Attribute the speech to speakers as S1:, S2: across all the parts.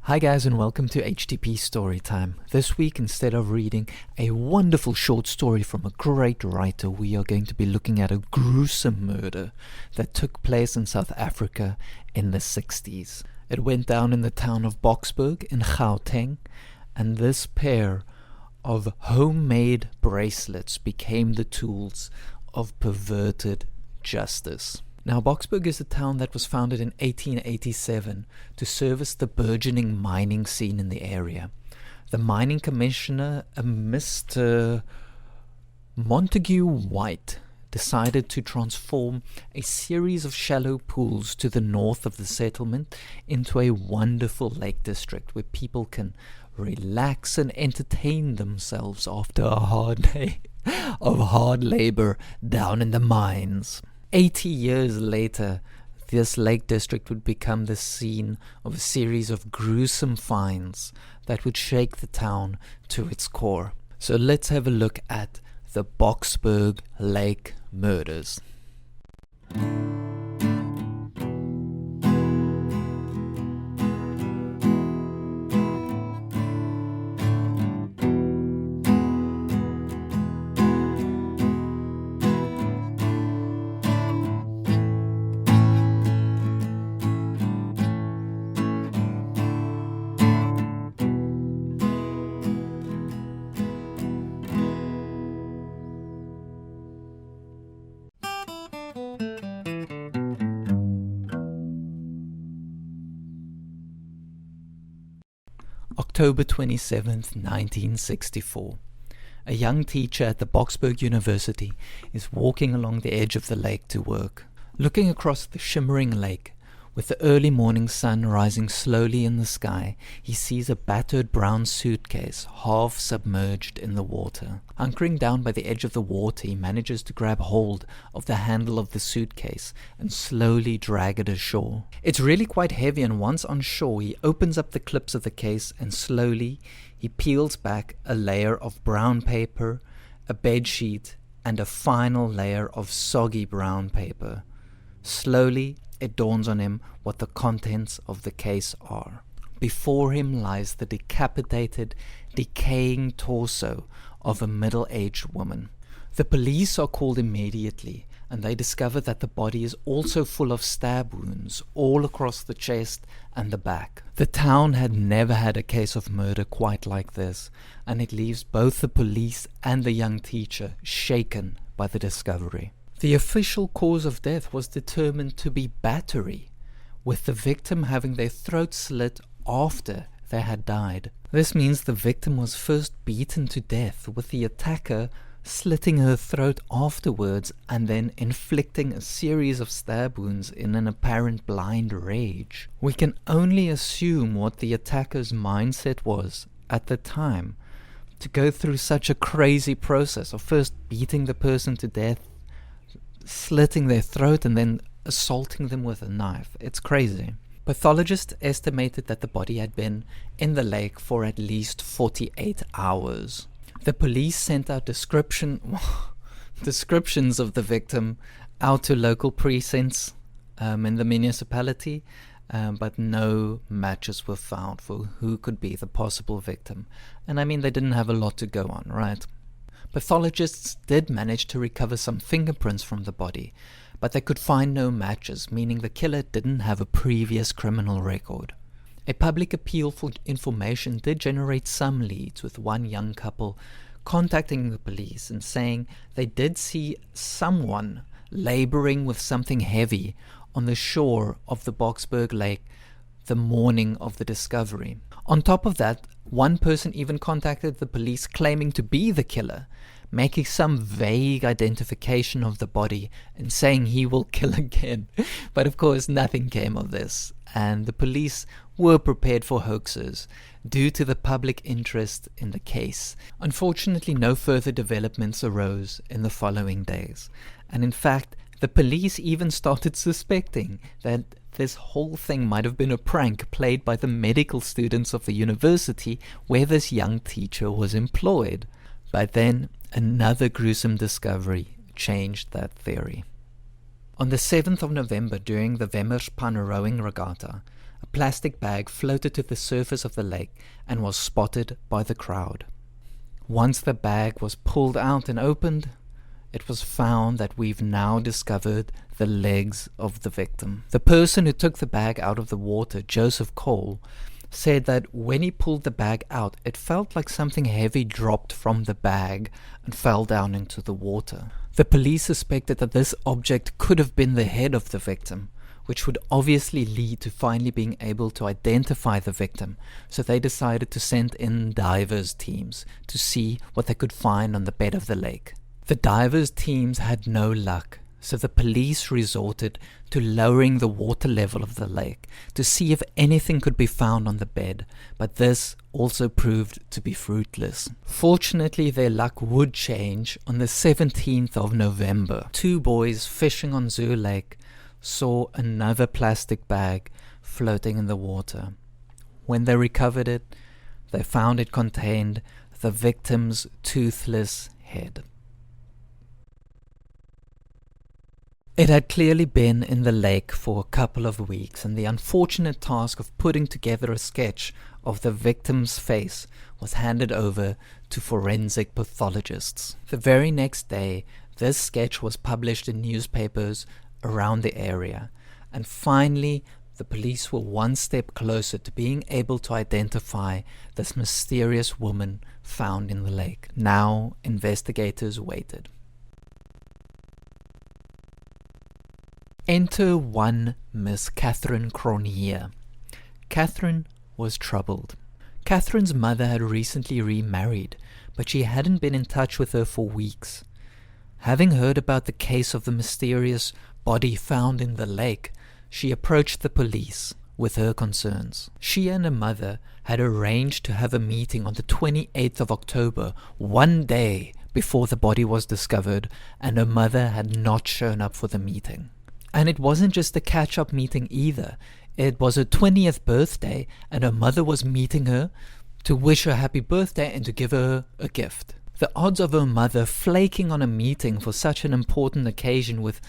S1: Hi guys and welcome to HTP Storytime. This week, instead of reading a wonderful short story from a great writer, we are going to be looking at a gruesome murder that took place in South Africa in the 60s. It went down in the town of Boksburg in Gauteng, and this pair of homemade bracelets became the tools of perverted justice. Now, Boksburg is a town that was founded in 1887 to service the burgeoning mining scene in the area. The mining commissioner, Mr. Montague White, decided to transform a series of shallow pools to the north of the settlement into a wonderful lake district where people can relax and entertain themselves after a hard day of hard labor down in the mines. 80 years later, this lake district would become the scene of a series of gruesome finds that would shake the town to its core. So let's have a look at the Boksburg Lake murders. October 27th, 1964. A young teacher at the Boksburg University is walking along the edge of the lake to work. Looking across the shimmering lake, with the early morning sun rising slowly in the sky, he sees a battered brown suitcase half submerged in the water. Hunkering down by the edge of the water, he manages to grab hold of the handle of the suitcase and slowly drag it ashore. It's really quite heavy, and once on shore, he opens up the clips of the case and slowly he peels back a layer of brown paper, a bed sheet, and a final layer of soggy brown paper. Slowly, it dawns on him what the contents of the case are. Before him lies the decapitated, decaying torso of a middle-aged woman. The police are called immediately, and they discover that the body is also full of stab wounds all across the chest and the back. The town had never had a case of murder quite like this, and it leaves both the police and the young teacher shaken by the discovery. The official cause of death was determined to be battery, with the victim having their throat slit after they had died. This means the victim was first beaten to death, with the attacker slitting her throat afterwards and then inflicting a series of stab wounds in an apparent blind rage. We can only assume what the attacker's mindset was at the time to go through such a crazy process of first beating the person to death, slitting their throat, and then assaulting them with a knife. It's crazy. Pathologists estimated that the body had been in the lake for at least 48 hours. The police sent out descriptions of the victim out to local precincts in the municipality, but no matches were found for who could be the possible victim. And I mean, they didn't have a lot to go on, right? Pathologists did manage to recover some fingerprints from the body, but they could find no matches, meaning the killer didn't have a previous criminal record. A public appeal for information did generate some leads, with one young couple contacting the police and saying they did see someone laboring with something heavy on the shore of the Boksburg Lake the morning of the discovery. On top of that, one person even contacted the police claiming to be the killer, making some vague identification of the body and saying he will kill again. But of course nothing came of this, and the police were prepared for hoaxes due to the public interest in the case. Unfortunately, no further developments arose in the following days, and in fact the police even started suspecting that this whole thing might have been a prank played by the medical students of the university where this young teacher was employed. But then another gruesome discovery changed that theory. On the 7th of November, during the Wemmerspan rowing regatta, a plastic bag floated to the surface of the lake and was spotted by the crowd. Once the bag was pulled out and opened, it was found that we've now discovered the legs of the victim. The person who took the bag out of the water, Joseph Cole, said that when he pulled the bag out, it felt like something heavy dropped from the bag and fell down into the water. The police suspected that this object could have been the head of the victim, which would obviously lead to finally being able to identify the victim, so they decided to send in divers teams to see what they could find on the bed of the lake. The divers teams had no luck, so the police resorted to lowering the water level of the lake to see if anything could be found on the bed, but this also proved to be fruitless. Fortunately, their luck would change on the 17th of November. Two boys fishing on Zoo Lake saw another plastic bag floating in the water. When they recovered it, they found it contained the victim's toothless head. It had clearly been in the lake for a couple of weeks, and the unfortunate task of putting together a sketch of the victim's face was handed over to forensic pathologists. The very next day, this sketch was published in newspapers around the area, and finally the police were one step closer to being able to identify this mysterious woman found in the lake. Now investigators waited. Enter one Miss Catherine Cronje. Catherine was troubled. Catherine's mother had recently remarried, but she hadn't been in touch with her for weeks. Having heard about the case of the mysterious body found in the lake, she approached the police with her concerns. She and her mother had arranged to have a meeting on the 28th of October, one day before the body was discovered, and her mother had not shown up for the meeting. And it wasn't just a catch-up meeting either. It was her 20th birthday, and her mother was meeting her to wish her happy birthday and to give her a gift. The odds of her mother flaking on a meeting for such an important occasion with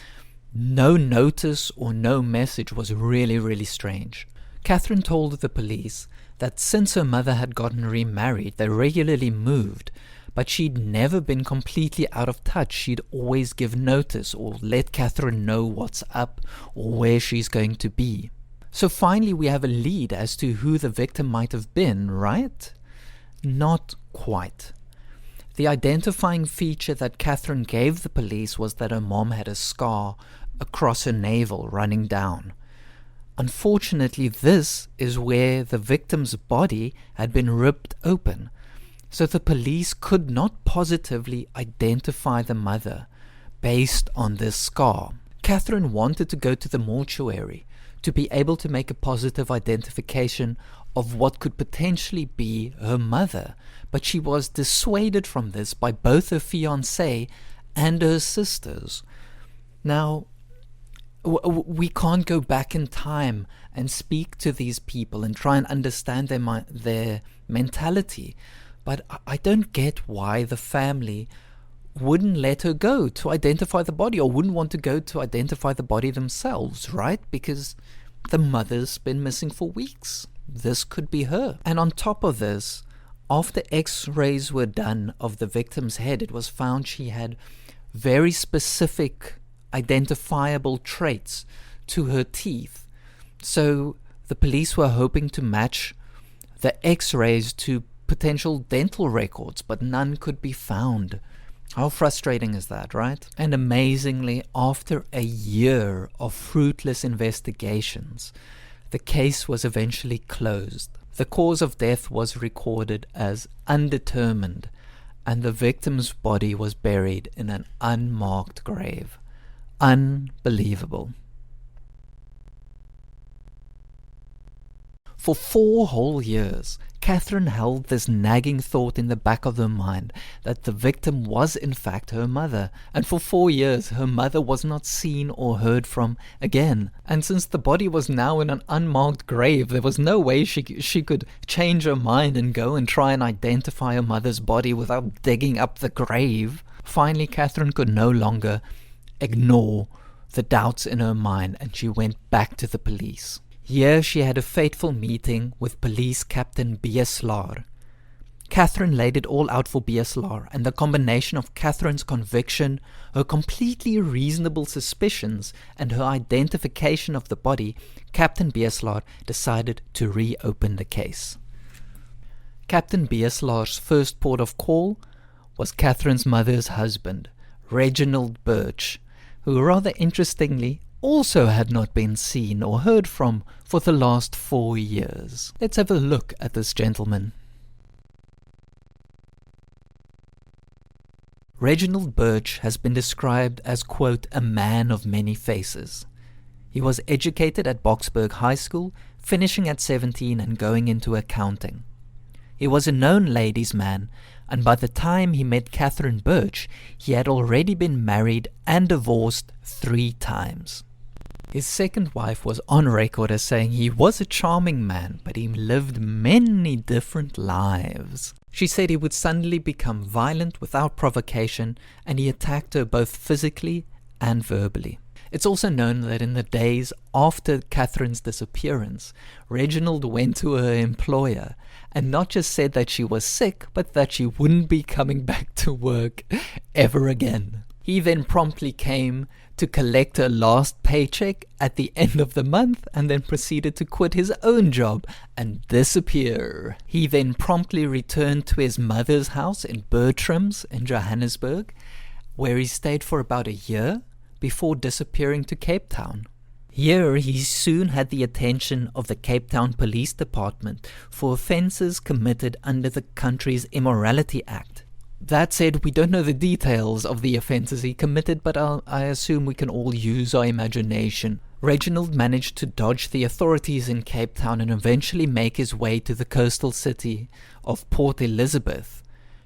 S1: no notice or no message was really, really strange. Catherine told the police that since her mother had gotten remarried, they regularly moved, but she'd never been completely out of touch. She'd always give notice or let Catherine know what's up or where she's going to be. So finally we have a lead as to who the victim might have been, right? Not quite. The identifying feature that Catherine gave the police was that her mom had a scar across her navel running down. Unfortunately, this is where the victim's body had been ripped open, so the police could not positively identify the mother based on this scar. Catherine wanted to go to the mortuary to be able to make a positive identification of what could potentially be her mother, but she was dissuaded from this by both her fiancé and her sisters. Now, we can't go back in time and speak to these people and try and understand their mentality, but I don't get why the family wouldn't let her go to identify the body, or wouldn't want to go to identify the body themselves, right? Because the mother's been missing for weeks. This could be her. And on top of this, after x-rays were done of the victim's head, it was found she had very specific identifiable traits to her teeth. So the police were hoping to match the x-rays to potential dental records, but none could be found. How frustrating is that, right? And amazingly, after a year of fruitless investigations, the case was eventually closed. The cause of death was recorded as undetermined, and the victim's body was buried in an unmarked grave. Unbelievable. For 4 whole years, Catherine held this nagging thought in the back of her mind that the victim was in fact her mother, and for 4 years her mother was not seen or heard from again. And since the body was now in an unmarked grave, there was no way she could change her mind and go and try and identify her mother's body without digging up the grave. Finally, Catherine could no longer ignore the doubts in her mind, and she went back to the police. Here she had a fateful meeting with Police Captain Beeslaar. Catherine laid it all out for Beeslaar, and the combination of Catherine's conviction, her completely reasonable suspicions, and her identification of the body, Captain Beeslaar decided to reopen the case. Captain Beeslaar's first port of call was Catherine's mother's husband, Reginald Burch, who rather interestingly also had not been seen or heard from for the last 4 years. Let's have a look at this gentleman. Reginald Burch has been described as, quote, a man of many faces. He was educated at Boksburg High School, finishing at 17 and going into accounting. He was a known ladies' man, and by the time he met Catherine Burch, he had already been married and divorced 3 times. His second wife was on record as saying he was a charming man, but he lived many different lives. She said he would suddenly become violent without provocation, and he attacked her both physically and verbally. It's also known that in the days after Catherine's disappearance, Reginald went to her employer and not just said that she was sick, but that she wouldn't be coming back to work ever again. He then promptly came to collect her last paycheck at the end of the month and then proceeded to quit his own job and disappear. He then promptly returned to his mother's house in Bertram's in Johannesburg, where he stayed for about a year before disappearing to Cape Town. Here he soon had the attention of the Cape Town Police Department for offences committed under the country's Immorality Act. That said, we don't know the details of the offences he committed, but I assume we can all use our imagination. Reginald managed to dodge the authorities in Cape Town and eventually make his way to the coastal city of Port Elizabeth.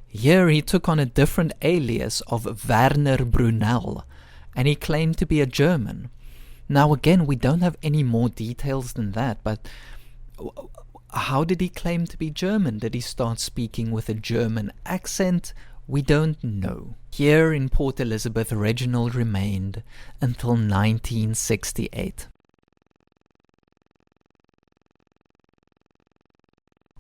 S1: Here he took on a different alias of Werner Brunel, and he claimed to be a German. Now again, we don't have any more details than that, but how did he claim to be German? Did he start speaking with a German accent? We don't know. Here in Port Elizabeth, Reginald remained until 1968.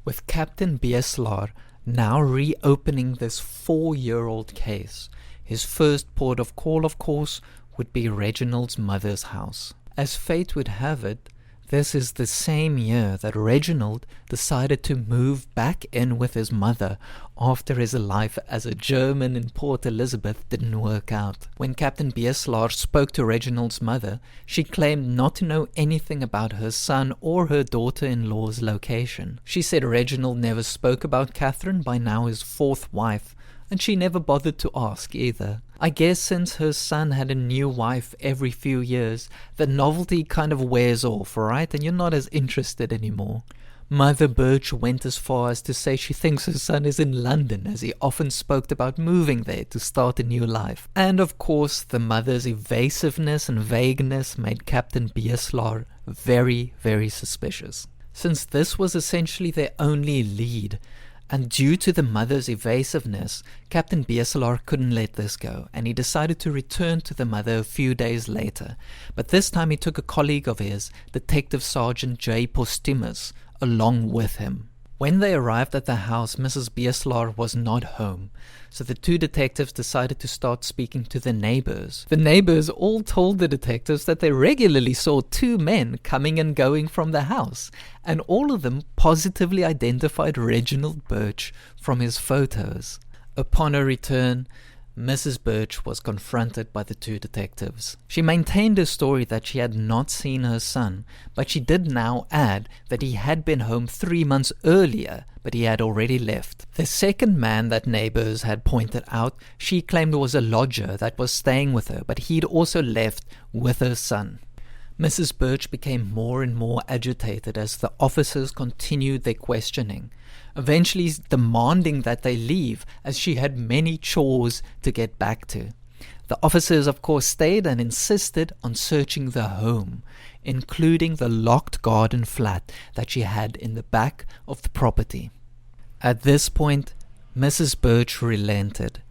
S1: With Captain Beeslaar now reopening this 4-year-old case, his first port of call, of course, would be Reginald's mother's house. As fate would have it, this is the same year that Reginald decided to move back in with his mother after his life as a German in Port Elizabeth didn't work out. When Captain Beeslaar spoke to Reginald's mother, she claimed not to know anything about her son or her daughter-in-law's location. She said Reginald never spoke about Catherine, by now his 4th wife, and she never bothered to ask either. I guess since her son had a new wife every few years, the novelty kind of wears off, right? And you're not as interested anymore. Mother Burch went as far as to say she thinks her son is in London, as he often spoke about moving there to start a new life. And of course, the mother's evasiveness and vagueness made Captain Beeslaar very, very suspicious. Since this was essentially their only lead, and due to the mother's evasiveness, Captain Beeslaar couldn't let this go, and he decided to return to the mother a few days later. But this time he took a colleague of his, Detective Sergeant J. Postumus, along with him. When they arrived at the house, Mrs. Beeslaar was not home, so the 2 detectives decided to start speaking to the neighbors. The neighbors all told the detectives that they regularly saw 2 men coming and going from the house, and all of them positively identified Reginald Burch from his photos. Upon her return, Mrs. Burch was confronted by the 2 detectives. She maintained her story that she had not seen her son, but she did now add that he had been home 3 months earlier, but he had already left. The second man that neighbors had pointed out, she claimed was a lodger that was staying with her, but he'd also left with her son. Mrs. Burch became more and more agitated as the officers continued their questioning, eventually demanding that they leave, as she had many chores to get back to. The officers, of course, stayed and insisted on searching the home, including the locked garden flat that she had in the back of the property. At this point, Mrs. Burch relented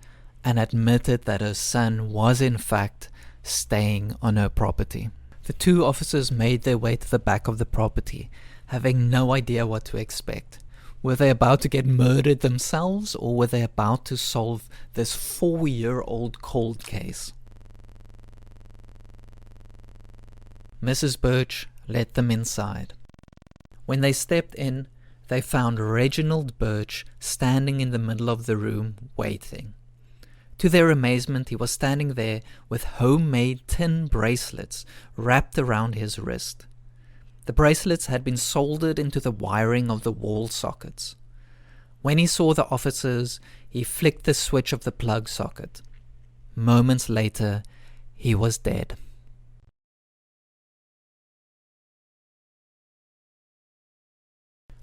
S1: and admitted that her son was in fact staying on her property. The two officers made their way to the back of the property, having no idea what to expect. Were they about to get murdered themselves, or were they about to solve this 4-year-old cold case? Mrs. Burch led them inside. When they stepped in, they found Reginald Burch standing in the middle of the room, waiting. To their amazement, he was standing there with homemade tin bracelets wrapped around his wrist. The bracelets had been soldered into the wiring of the wall sockets. When he saw the officers, he flicked the switch of the plug socket. Moments later, he was dead.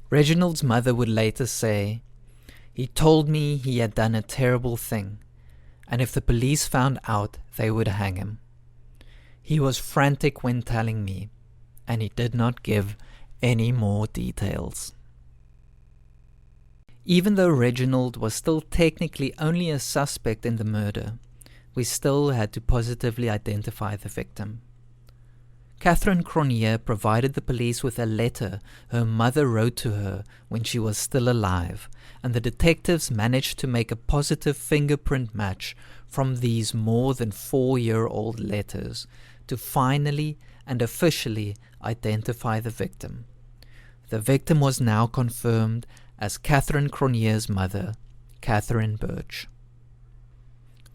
S1: Reginald's mother would later say, "He told me he had done a terrible thing, and if the police found out, they would hang him. He was frantic when telling me, and he did not give any more details." Even though Reginald was still technically only a suspect in the murder, we still had to positively identify the victim. Catherine Cronje provided the police with a letter her mother wrote to her when she was still alive, and the detectives managed to make a positive fingerprint match from these more than 4-year-old letters to finally and officially identify the victim. The victim was now confirmed as Catherine Cronje's mother, Catherine Burch.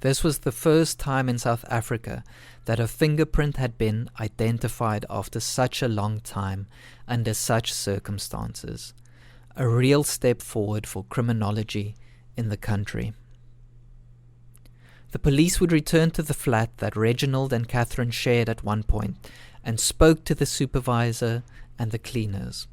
S1: This was the first time in South Africa that a fingerprint had been identified after such a long time under such circumstances. A real step forward for criminology in the country. The police would return to the flat that Reginald and Catherine shared at one point and spoke to the supervisor and the cleaners.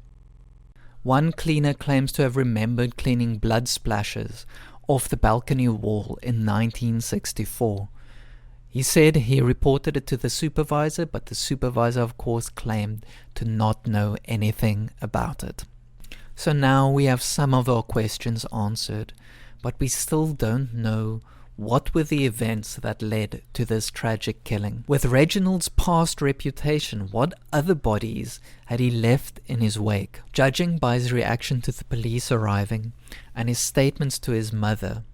S1: One cleaner claims to have remembered cleaning blood splashes off the balcony wall in 1964. He said he reported it to the supervisor, but the supervisor of course claimed to not know anything about it. So now we have some of our questions answered, but we still don't know what were the events that led to this tragic killing. With Reginald's past reputation, what other bodies had he left in his wake? Judging by his reaction to the police arriving and his statements to his mother,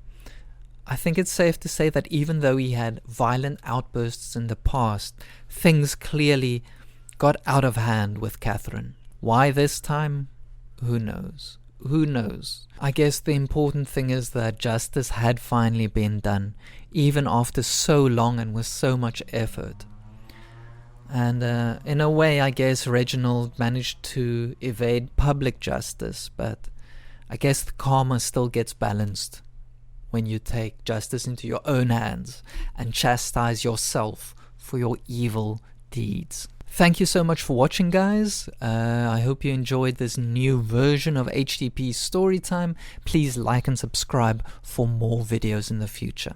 S1: I think it's safe to say that even though he had violent outbursts in the past, things clearly got out of hand with Catherine. Why this time? Who knows? Who knows? I guess the important thing is that justice had finally been done, even after so long and with so much effort. And in a way, I guess Reginald managed to evade public justice, but I guess the karma still gets balanced when you take justice into your own hands and chastise yourself for your evil deeds. Thank you so much for watching, guys. I hope you enjoyed this new version of HTP Storytime. Please like and subscribe for more videos in the future.